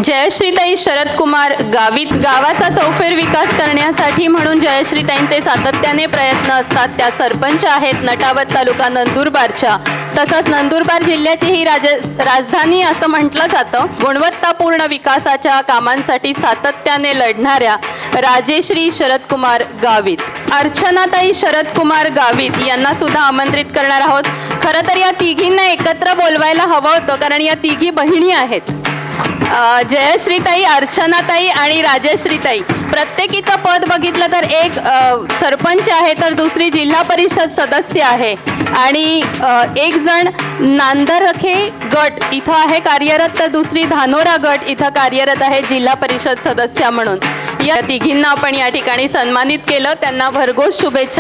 जयश्रीताई शरदकुमार गावित गावाचा चौफेर विकास करण्यासाठी म्हणून जयश्रीताईंचे सातत्याने प्रयत्न असतात. त्या सरपंच आहेत नटावत तालुका नंदुरबारच्या. तसंच नंदुरबार जिल्ह्याची ही राजधानी असं म्हटलं जातं. गुणवत्तापूर्ण विकासाच्या कामांसाठी सातत्याने लढणाऱ्या राजेश्री शरदकुमार गावित, अर्चनाताई शरदकुमार गावित यांना सुद्धा आमंत्रित करणार आहोत. खरं तर या तिघींना एकत्र बोलवायला हवं होतं, कारण या तिघी बहिणी आहेत. जयश्रीताई, अर्चनाताई आणि राजश्रीताई. प्रत्येकीचं पद बघितलं तर एक सरपंच आहे, तर दुसरी जिल्हा परिषद सदस्य आहे आणि एक जण नांदरखे गट इथं आहे कार्यरत, तर दुसरी धानोरा गट इथं कार्यरत आहे जिल्हा परिषद सदस्य म्हणून. या तिघींना आपण या ठिकाणी सन्मानित केलं. त्यांना भरघोस शुभेच्छा.